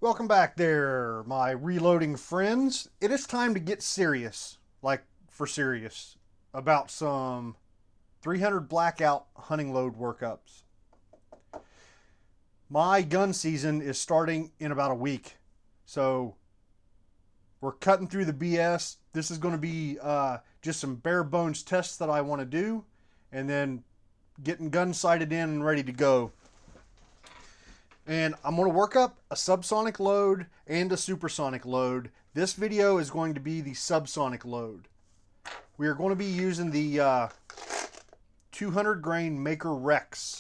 Welcome back there, my reloading friends. It is time to get serious, like for serious, about some 300 blackout hunting load workups. My gun season is starting in about a week, so we're cutting through the BS. This is going to be just some bare bones tests that I want to do, and then getting gun sighted in and ready to go. And I'm going to work up a subsonic load and a supersonic load. This video is going to be the subsonic load. We are going to be using the 200 grain Maker Rex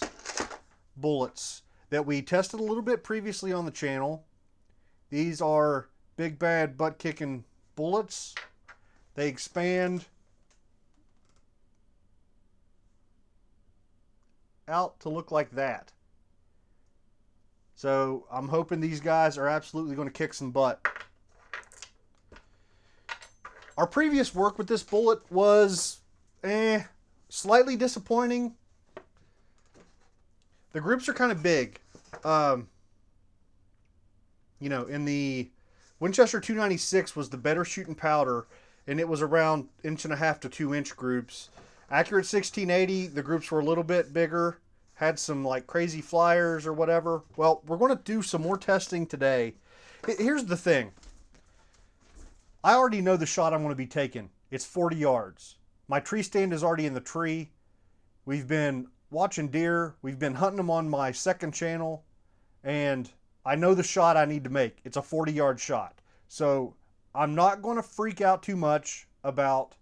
bullets that we tested a little bit previously on the channel. These are big bad butt kicking bullets. They expand out to look like that. So I'm hoping these guys are absolutely going to kick some butt. Our previous work with this bullet was slightly disappointing. The groups are kind of big. You know, in the Winchester 296 was the better shooting powder, and it was around 1.5 to 2 inch groups. Accurate 1680, the groups were a little bit bigger. Had some like crazy flyers or whatever. Well, we're going to do some more testing today. Here's the thing. I already know the shot I'm going to be taking. It's 40 yards. My tree stand is already in the tree. We've been watching deer. We've been hunting them on my second channel. And I know the shot I need to make. It's a 40-yard shot. So I'm not going to freak out too much about,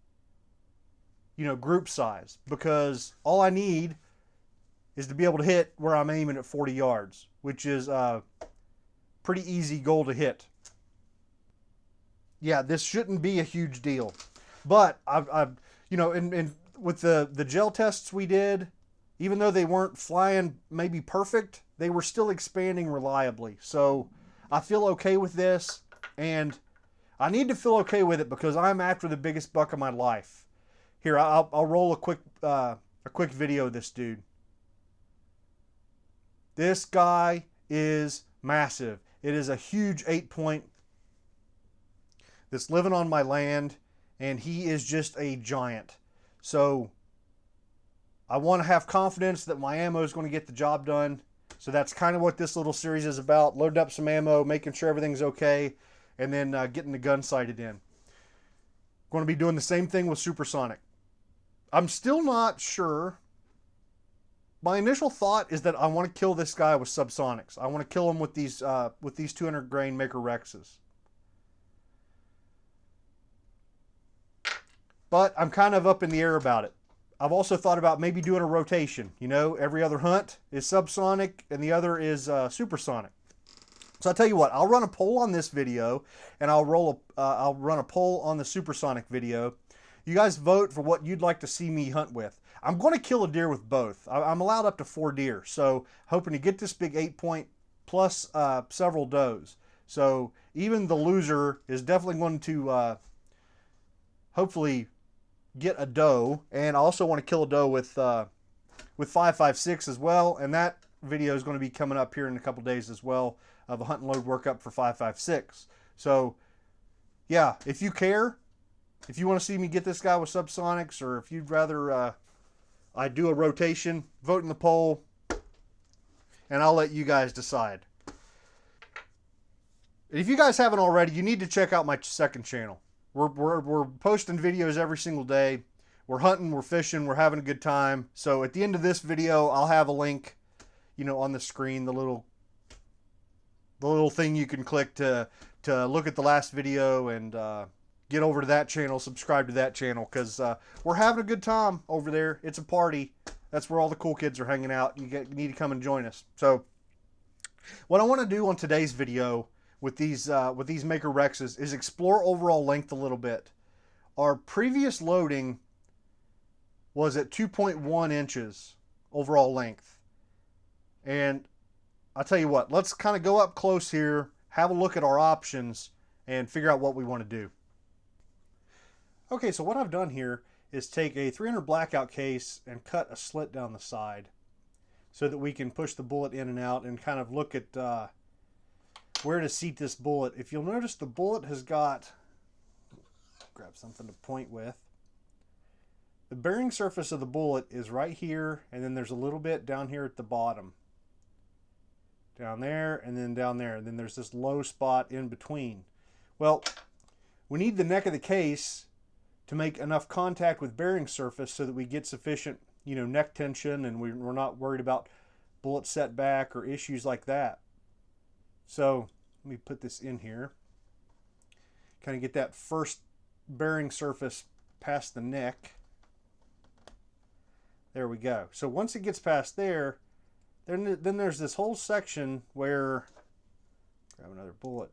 you know, group size. Because all I need is to be able to hit where I'm aiming at 40 yards, which is a pretty easy goal to hit. Yeah, this shouldn't be a huge deal. But, I've you know, and with the gel tests we did, even though they weren't flying maybe perfect, they were still expanding reliably. So I feel okay with this, and I need to feel okay with it because I'm after the biggest buck of my life. Here, I'll roll a quick video of this dude. This guy is massive. It is a huge 8-point that's living on my land, and he is just a giant. So I want to have confidence that my ammo is going to get the job done. So that's kind of what this little series is about. Loading up some ammo, making sure everything's okay, and then getting the gun sighted in. Going to be doing the same thing with supersonic. I'm still not sure. My initial thought is that I want to kill this guy with subsonics. I want to kill him with these 200 grain Maker Rexes. But I'm kind of up in the air about it. I've also thought about maybe doing a rotation. You know, every other hunt is subsonic and the other is supersonic. So I'll tell you what, I'll run a poll on this video, and I'll run a poll on the supersonic video. You guys vote for what you'd like to see me hunt with. I'm going to kill a deer with both. I'm allowed up to 4 deer, so hoping to get this big 8-point plus several does. So even the loser is definitely going to hopefully get a doe, and I also want to kill a doe with 5.56 as well, and that video is going to be coming up here in a couple days as well of a hunt and load workup for 5.56. So yeah, if you care, if you want to see me get this guy with subsonics, or if you'd rather I do a rotation, vote in the poll, and I'll let you guys decide. If you guys haven't already, you need to check out my second channel. We're posting videos every single day. We're hunting, we're fishing, we're having a good time. So at the end of this video, I'll have a link, you know, on the screen, the little thing you can click to look at the last video and get over to that channel, subscribe to that channel, because we're having a good time over there. It's a party. That's where all the cool kids are hanging out. You need to come and join us. So what I want to do on today's video with these Maker Rexes is explore overall length a little bit. Our previous loading was at 2.1 inches overall length. And I'll tell you what, let's kind of go up close here, have a look at our options, and figure out what we want to do. Okay, so what I've done here is take a 300 blackout case and cut a slit down the side so that we can push the bullet in and out and kind of look at where to seat this bullet. If you'll notice, the bullet has got, grab something to point with. The bearing surface of the bullet is right here, and then there's a little bit down here at the bottom. Down there, and then down there. And then there's this low spot in between. Well, we need the neck of the case to make enough contact with bearing surface so that we get sufficient, neck tension, and we're not worried about bullet setback or issues like that. So let me put this in here. Kind of get that first bearing surface past the neck. There we go. So once it gets past there, then there's this whole section where, grab another bullet.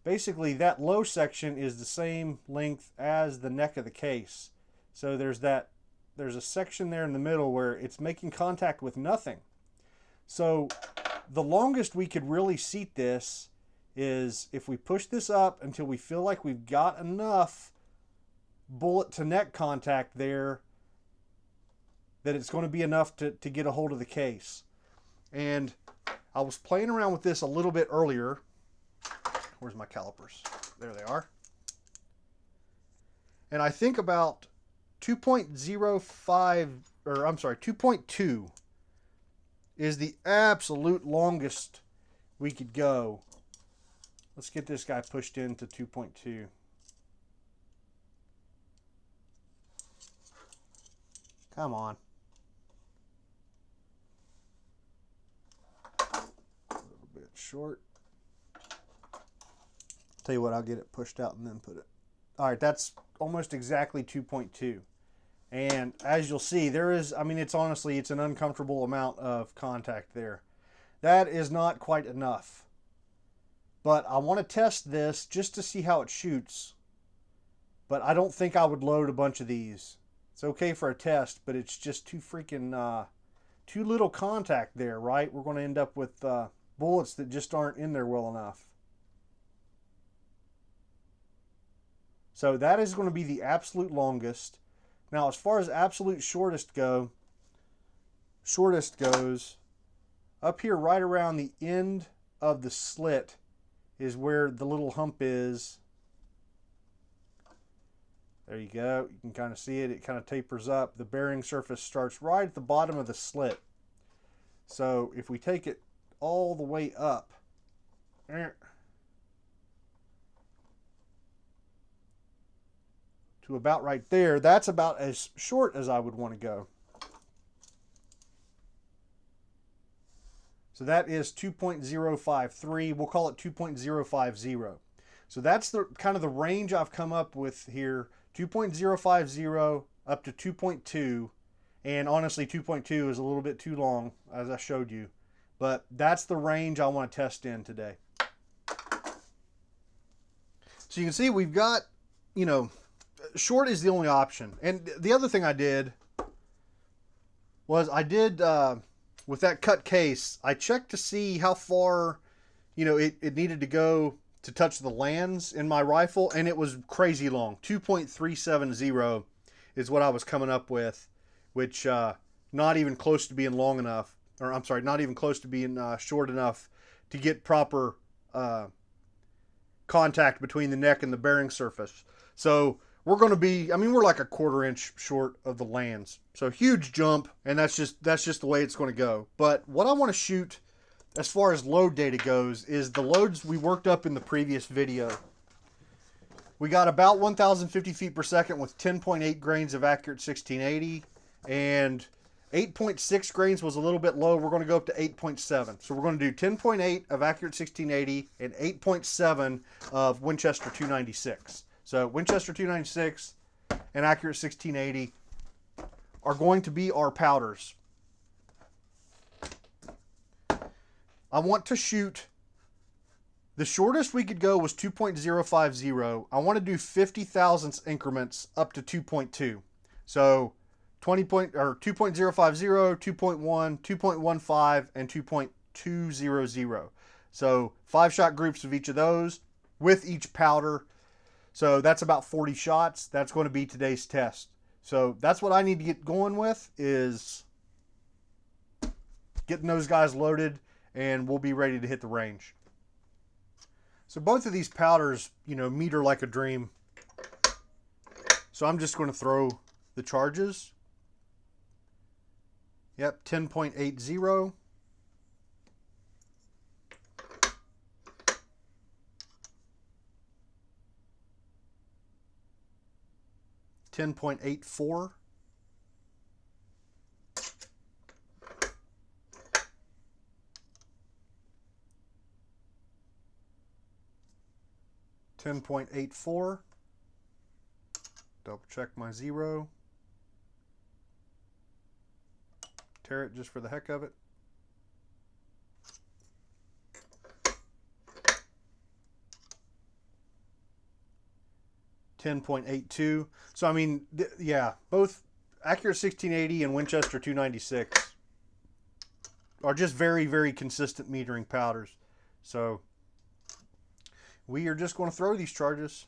Basically, that low section is the same length as the neck of the case. So there's a section there in the middle where it's making contact with nothing. So the longest we could really seat this is if we push this up until we feel like we've got enough bullet to neck contact there that it's going to be enough to get a hold of the case. And I was playing around with this a little bit earlier. Where's my calipers? There they are. And I think about 2.2 is the absolute longest we could go. Let's get this guy pushed into 2.2. Come on. A little bit short. Tell you what, I'll get it pushed out and then put it. All right, that's almost exactly 2.2. And as you'll see, it's an uncomfortable amount of contact there. That is not quite enough. But I want to test this just to see how it shoots. But I don't think I would load a bunch of these. It's okay for a test, but it's just too freaking, too little contact there, right? We're going to end up with bullets that just aren't in there well enough. So that is going to be the absolute longest. Now, as far as absolute shortest goes, up here right around the end of the slit is where the little hump is. There you go. You can kind of see it. It kind of tapers up. The bearing surface starts right at the bottom of the slit. So if we take it all the way up, to about right there, that's about as short as I would want to go. So that is 2.053. We'll call it 2.050. So that's the kind of the range I've come up with here. 2.050 up to 2.2. And honestly, 2.2 is a little bit too long, as I showed you. But that's the range I want to test in today. So you can see we've got, short is the only option. And the other thing I did was with that cut case, I checked to see how far, it needed to go to touch the lands in my rifle, and it was crazy long. 2.370 is what I was coming up with, which not even close to being long enough, or I'm sorry, not even close to being short enough to get proper contact between the neck and the bearing surface. So we're going to be, we're like a 1/4 inch short of the lands. So huge jump, and that's just the way it's going to go. But what I want to shoot as far as load data goes is the loads we worked up in the previous video. We got about 1,050 feet per second with 10.8 grains of accurate 1680, and 8.6 grains was a little bit low. We're going to go up to 8.7. So we're going to do 10.8 of accurate 1680 and 8.7 of Winchester 296. So Winchester 296 and accurate 1680 are going to be our powders. I want to shoot, the shortest we could go was 2.050. I want to do 50 thousandths increments up to 2.2. So 2.050, 2.1, 2.15, and 2.200. So 5-shot groups of each of those with each powder. So that's about 40 shots. That's going to be today's test. So that's what I need to get going with, is getting those guys loaded, and we'll be ready to hit the range. So both of these powders, you know, meter like a dream. So I'm just going to throw the charges. Yep, 10.80. 10.84. 10.84. Double check my 0. Tear it just for the heck of it. .82. So I mean, yeah, both Accurate 1680 and Winchester 296 are just very, very consistent metering powders. So we are just going to throw these charges.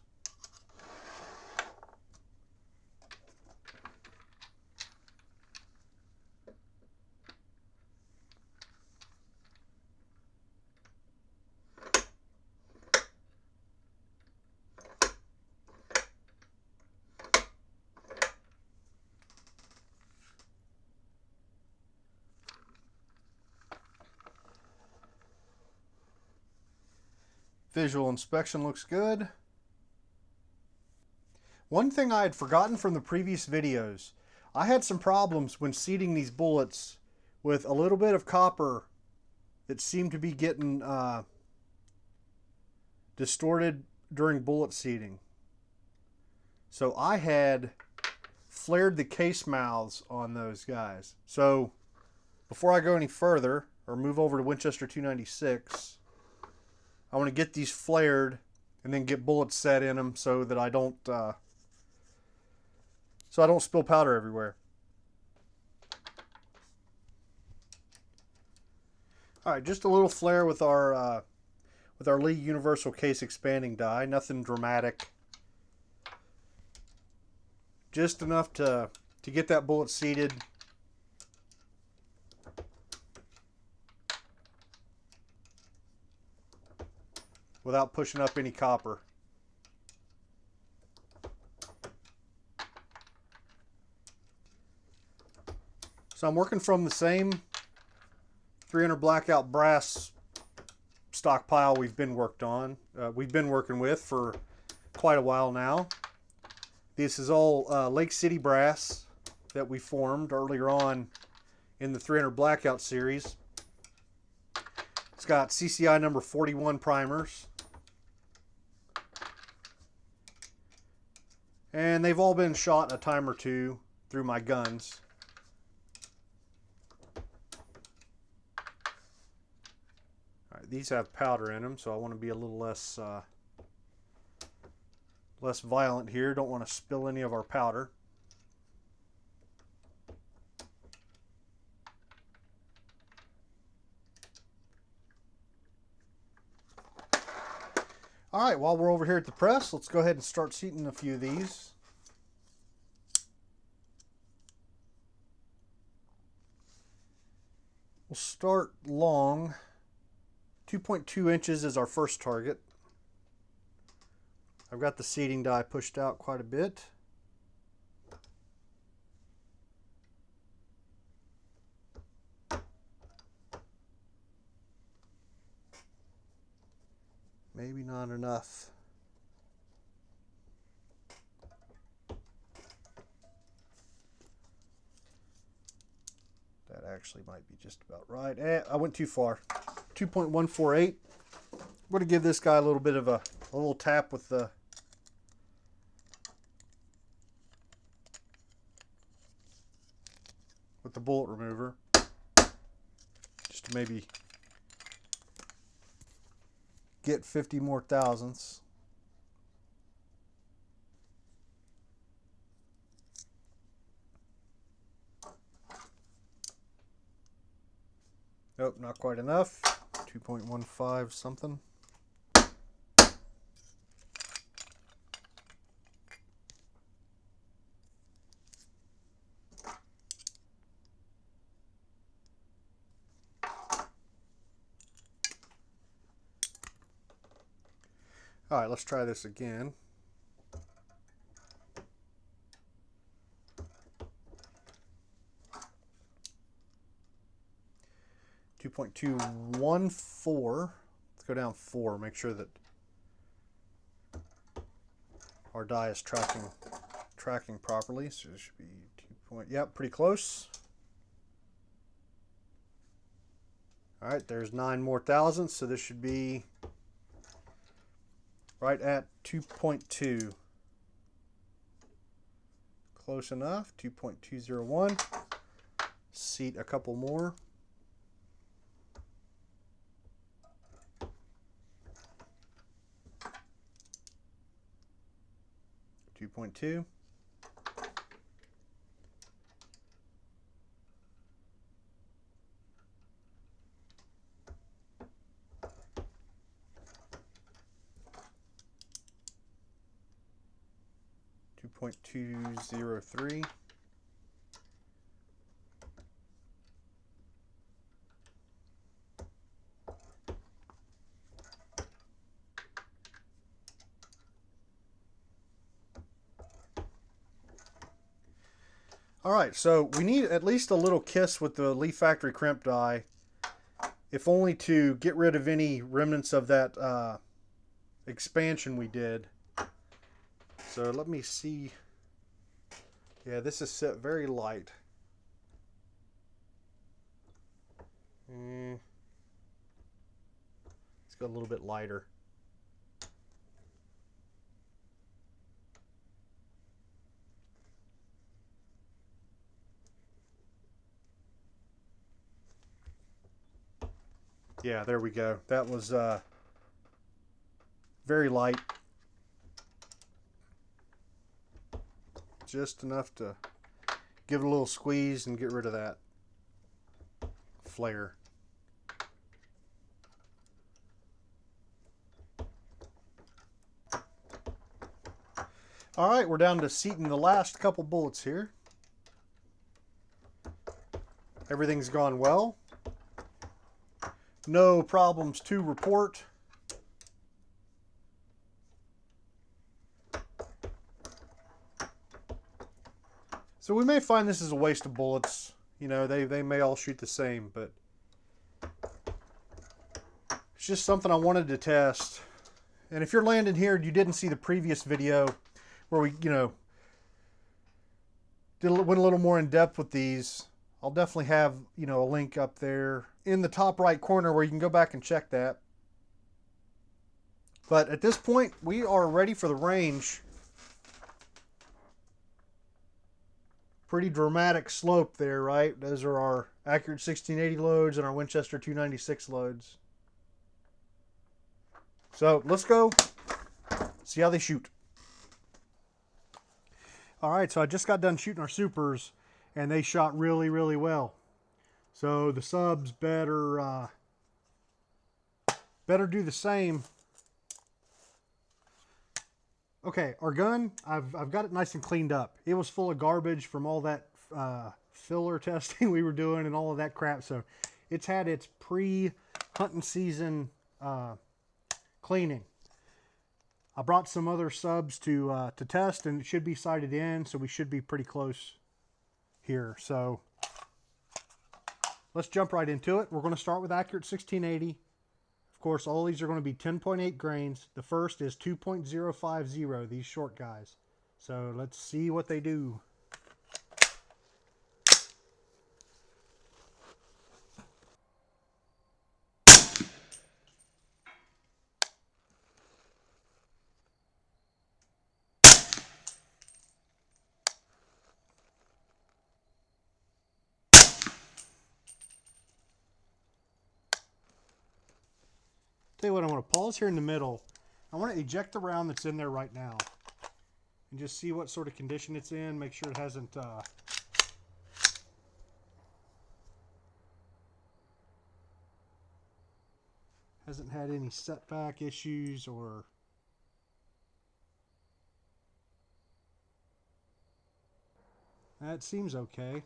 Visual inspection looks good. One thing I had forgotten from the previous videos, I had some problems when seating these bullets with a little bit of copper that seemed to be getting distorted during bullet seating. So I had flared the case mouths on those guys. So before I go any further or move over to Winchester 296, I want to get these flared and then get bullets set in them so that I don't spill powder everywhere. All right, just a little flare with our Lee Universal Case Expanding Die. Nothing dramatic. Just enough to get that bullet seated. Without pushing up any copper. So I'm working from the same 300 Blackout brass stockpile we've been working with for quite a while now. This is all Lake City brass that we formed earlier on in the 300 Blackout series. It's got CCI number 41 primers. And they've all been shot a time or two through my guns. All right, these have powder in them, so I want to be a little less violent here. Don't want to spill any of our powder. All right, while we're over here at the press, let's go ahead and start seating a few of these. We'll start long. 2.2 inches is our first target. I've got the seating die pushed out quite a bit. Maybe not enough. That actually might be just about right. I went too far. 2.148. I'm going to give this guy a little bit of a little tap with the bullet remover. Just to maybe get 50 more thousandths. Nope, not quite enough. 2.15 something. All right, let's try this again. .214. Let's go down 4. Make sure that our die is tracking properly. So it should be 2. Yep, pretty close. All right, there's 9 more thousandths, so this should be right at 2.2. Close enough. 2.201. Seat a couple more. 2.2. .203. All right, so we need at least a little kiss with the Leaf Factory crimp die, if only to get rid of any remnants of that expansion we did. So let me see. Yeah, this is set very light. Let's go a little bit lighter. Yeah, there we go. That was very light. Just enough to give it a little squeeze and get rid of that flare. All right, we're down to seating the last couple bullets here. Everything's gone well. No problems to report. So we may find this is a waste of bullets. You know, they may all shoot the same, but it's just something I wanted to test. And if you're landing here and you didn't see the previous video where we, you know, went a little more in depth with these, I'll definitely have, you know, a link up there in the top right corner where you can go back and check that. But at this point, we are ready for the range. Pretty dramatic slope there, right? Those are our Accurate 1680 loads and our Winchester 296 loads. So let's go see how they shoot. All right, so I just got done shooting our supers and they shot really, really well. So the subs better do the same. Okay, our gun, I've got it nice and cleaned up. It was full of garbage from all that filler testing we were doing and all of that crap. So it's had its pre-hunting season cleaning. I brought some other subs to test, and it should be sighted in, so we should be pretty close here. So let's jump right into it. We're going to start with Accurate 1680. Of course, all these are going to be 10.8 grains. The first is 2.050, these short guys. So let's see what they do. Tell you what, I'm going to pause here in the middle. I want to eject the round that's in there right now and just see what sort of condition it's in. Make sure it hasn't had any setback issues or that seems okay.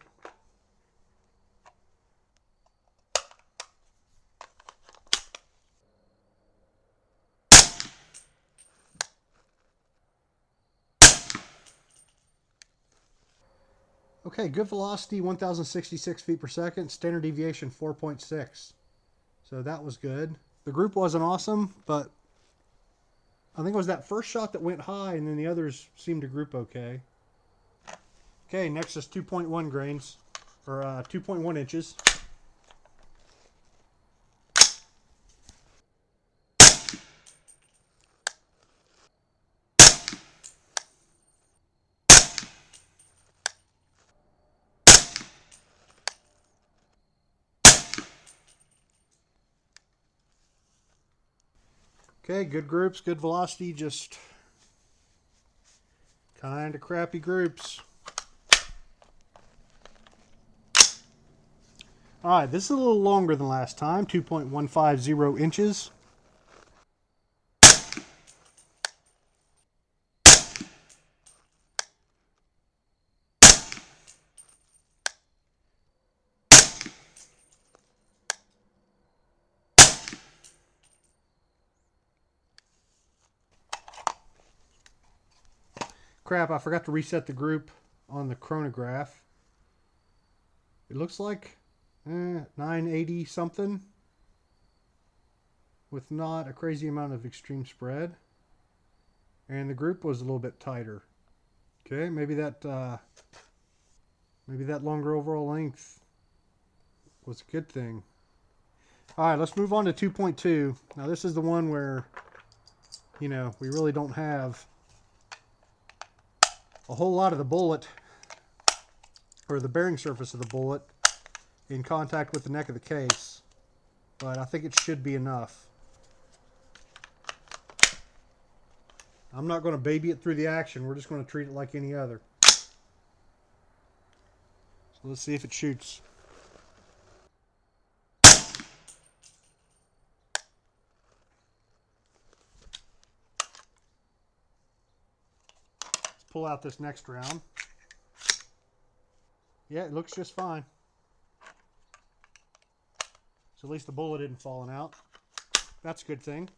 Okay, good velocity, 1,066 feet per second. Standard deviation, 4.6. So that was good. The group wasn't awesome, but I think it was that first shot that went high, and then the others seemed to group okay. Okay, next is 2.1 grains, or 2.1 inches. Okay, good groups, good velocity, just kind of crappy groups. All right, this is a little longer than last time, 2.150 inches. Crap, I forgot to reset the group on the chronograph. It looks like 980 something with not a crazy amount of extreme spread. And the group was a little bit tighter. Okay, maybe that longer overall length was a good thing. All right, let's move on to 2.2. Now this is the one where, you know, we really don't have a whole lot of the bullet, or the bearing surface of the bullet, in contact with the neck of the case, but I think it should be enough. I'm not going to baby it through the action. We're just going to treat it like any other. So let's see if it shoots. Let's pull out this next round. Yeah, it looks just fine. So at least the bullet isn't falling out. That's a good thing.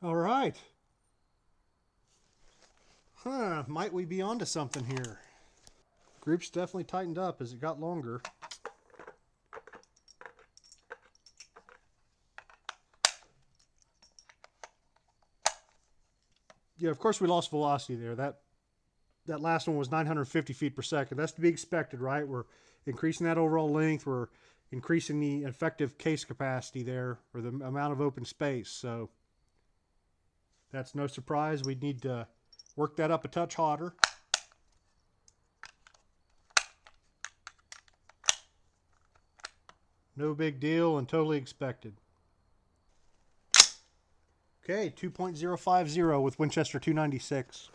All right. Might we be onto something here? Group's definitely tightened up as it got longer. Yeah, of course we lost velocity there. That last one was 950 feet per second. That's to be expected, right? We're increasing that overall length. We're increasing the effective case capacity there, or the amount of open space. So that's no surprise. We need to work that up a touch hotter. No big deal and totally expected. Okay, 2.050 with Winchester 296.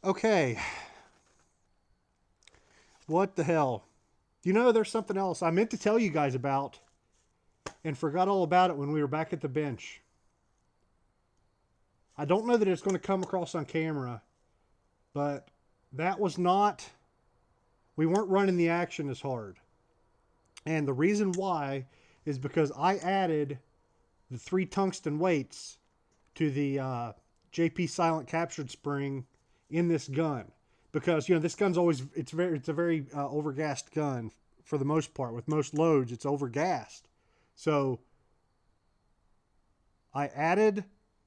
Okay. What the hell? You know, there's something else I meant to tell you guys about and forgot all about it when we were back at the bench. I don't know that it's going to come across on camera, but that was not, we weren't running the action as hard. And the reason why is because I added the 3 tungsten weights to the JP Silent Captured spring in this gun. Because, you know, this gun's always, it's a very overgassed gun for the most part. With most loads, it's overgassed. So I added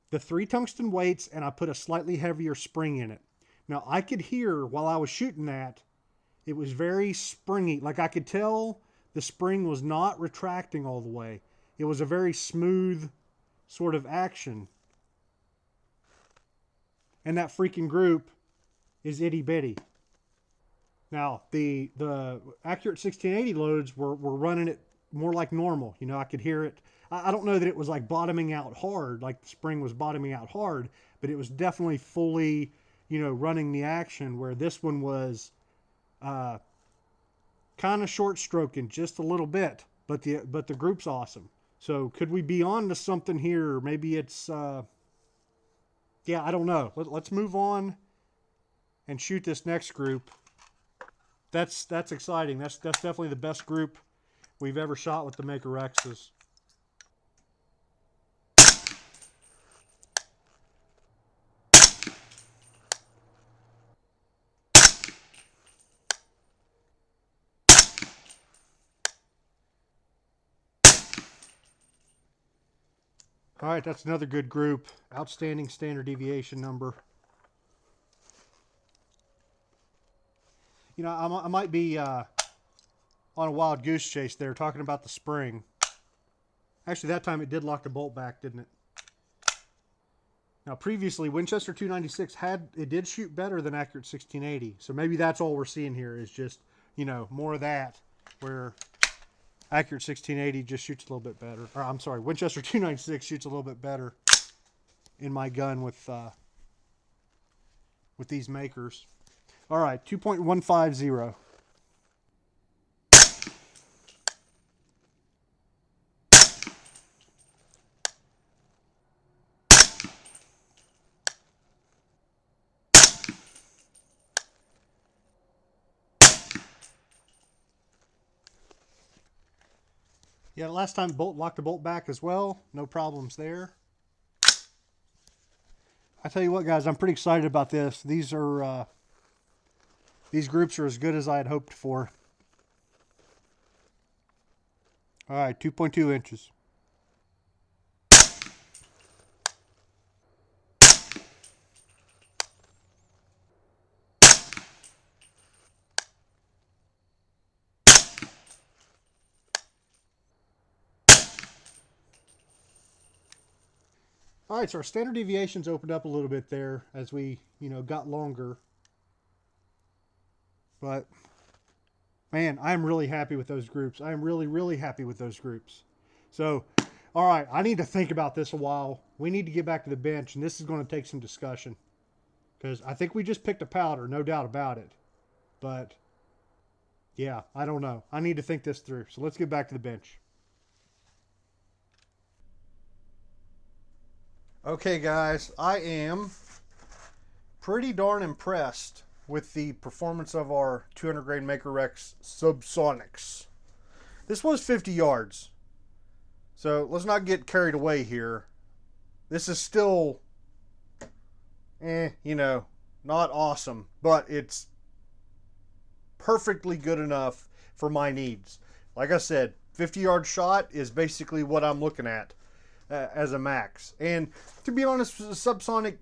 the 3 tungsten weights and I put a slightly heavier spring in it. Now I could hear while I was shooting that, it was very springy. Like I could tell the spring was not retracting all the way. It was a very smooth sort of action. And that freaking group is itty bitty. Now the Accurate 1680 loads were running it more like normal. You know, I could hear it. I don't know that it was like bottoming out hard, like the spring was bottoming out hard, but it was definitely fully, running the action, where this one was kind of short stroking just a little bit, but the group's awesome. So could we be on to something here? Maybe it's yeah, I don't know. Let's move on and shoot this next group. That's exciting. That's definitely the best group we've ever shot with the Maker Rexes. All right, that's another good group. Outstanding standard deviation number. I might be on a wild goose chase there, talking about the spring. Actually, that time it did lock the bolt back, didn't it? Now, previously, Winchester 296 did shoot better than Accurate 1680. So maybe that's all we're seeing here is just, more of that, where Accurate 1680 just shoots a little bit better. Or, I'm sorry, Winchester 296 shoots a little bit better in my gun with these makers. All right, 2.150. Yeah, last time locked the bolt back as well. No problems there. I tell you what, guys, I'm pretty excited about this. These groups are as good as I had hoped for. All right, 2.2 inches. All right, so our standard deviations opened up a little bit there as we, got longer. But, man, I'm really happy with those groups. I am really, really happy with those groups. So, all right, I need to think about this a while. We need to get back to the bench, and this is going to take some discussion. Because I think we just picked a powder, no doubt about it. But, yeah, I don't know. I need to think this through. So let's get back to the bench. Okay, guys, I am pretty darn impressed with the performance of our 200 grain Maker Rex Subsonics. This was 50 yards, so let's not get carried away here. This is still, not awesome, but it's perfectly good enough for my needs. Like I said, 50-yard shot is basically what I'm looking at as a max. And to be honest, with the subsonic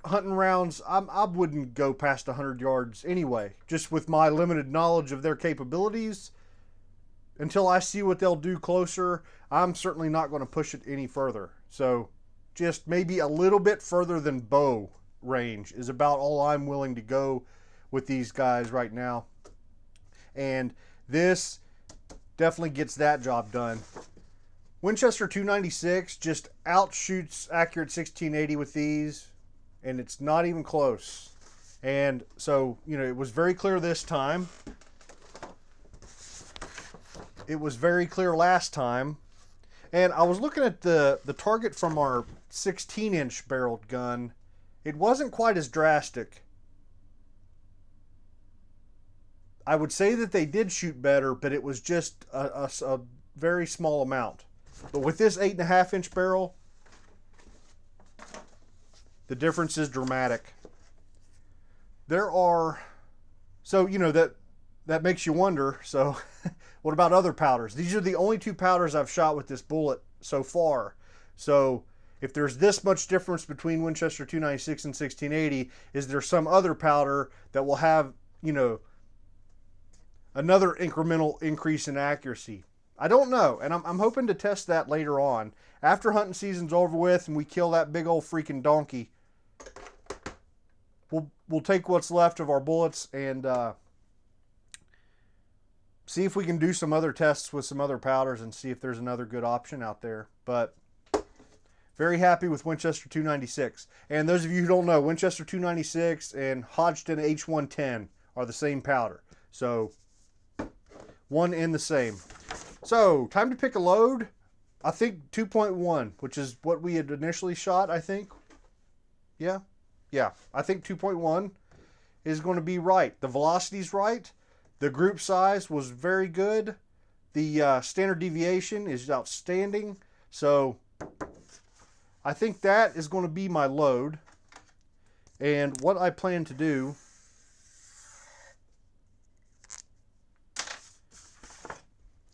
hunting rounds, I wouldn't go past 100 yards anyway, just with my limited knowledge of their capabilities. Until I see what they'll do closer, I'm certainly not going to push it any further. So just maybe a little bit further than bow range is about all I'm willing to go with these guys right now. And this definitely gets that job done. Winchester 296 just outshoots Accurate 1680 with these, and it's not even close. And so, it was very clear this time. It was very clear last time. And I was looking at the target from our 16-inch barreled gun. It wasn't quite as drastic. I would say that they did shoot better, but it was just a very small amount. But with this 8.5-inch barrel, the difference is dramatic. There are, so that makes you wonder, so what about other powders? These are the only two powders I've shot with this bullet so far. So if there's this much difference between Winchester 296 and 1680, is there some other powder that will have, another incremental increase in accuracy? I don't know, and I'm hoping to test that later on. After hunting season's over with and we kill that big old freaking donkey, we'll take what's left of our bullets and see if we can do some other tests with some other powders and see if there's another good option out there. But Very happy with Winchester 296. And those of you who don't know, Winchester 296 and Hodgdon H110 are the same powder. So, one and the same. So, time to pick a load. I think 2.1, which is what we had initially shot, I think. Yeah, I think 2.1 is going to be right. The velocity's right. The group size was very good. The standard deviation is outstanding. So, I think that is going to be my load. And what I plan to do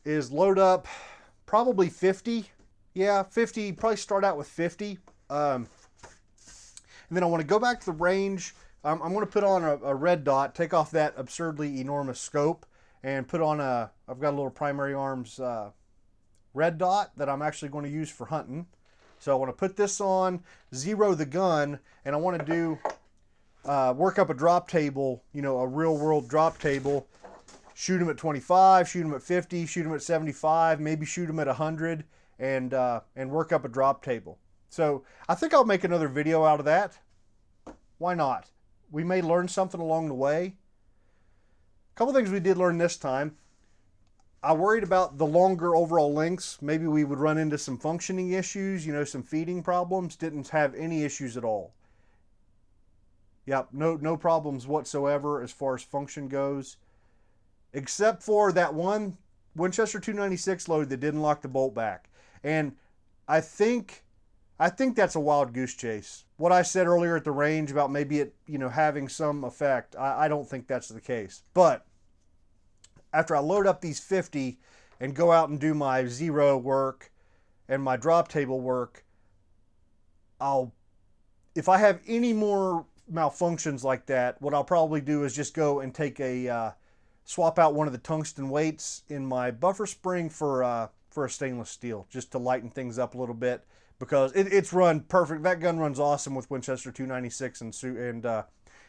is load up probably 50. Yeah, 50, probably start out with 50. And then I want to go back to the range. I'm going to put on a red dot, take off that absurdly enormous scope, and put on I've got a little Primary Arms red dot that I'm actually going to use for hunting. So I want to put this on, zero the gun, and I want to do, work up a drop table, you know, a real world drop table. Shoot them at 25, shoot them at 50, shoot them at 75, maybe shoot them at 100, and work up a drop table. So I think I'll make another video out of that. Why not? We may learn something along the way. A couple things we did learn this time. I worried about the longer overall lengths. Maybe we would run into some functioning issues, you know, some feeding problems. Didn't have any issues at all. Yep, no problems whatsoever as far as function goes. Except for that one Winchester 296 load that didn't lock the bolt back. And I think that's a wild goose chase. What I said earlier at the range about maybe it, you know, having some effect, I don't think that's the case. But after I load up these 50 and go out and do my zero work and my drop table work, if I have any more malfunctions like that, what I'll probably do is just go and take swap out one of the tungsten weights in my buffer spring for a stainless steel, just to lighten things up a little bit, because it's run perfect. That gun runs awesome with Winchester 296 and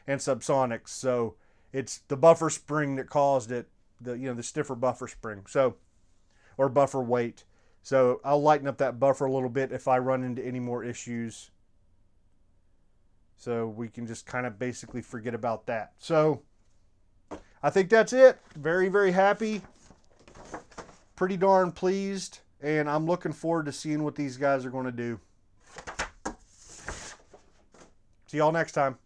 subsonics. So it's the buffer spring that caused it, the stiffer buffer spring, so, or buffer weight. So I'll lighten up that buffer a little bit if I run into any more issues. So we can just kind of basically forget about that. So I think that's it. Very, very happy. Pretty darn pleased. And I'm looking forward to seeing what these guys are going to do. See y'all next time.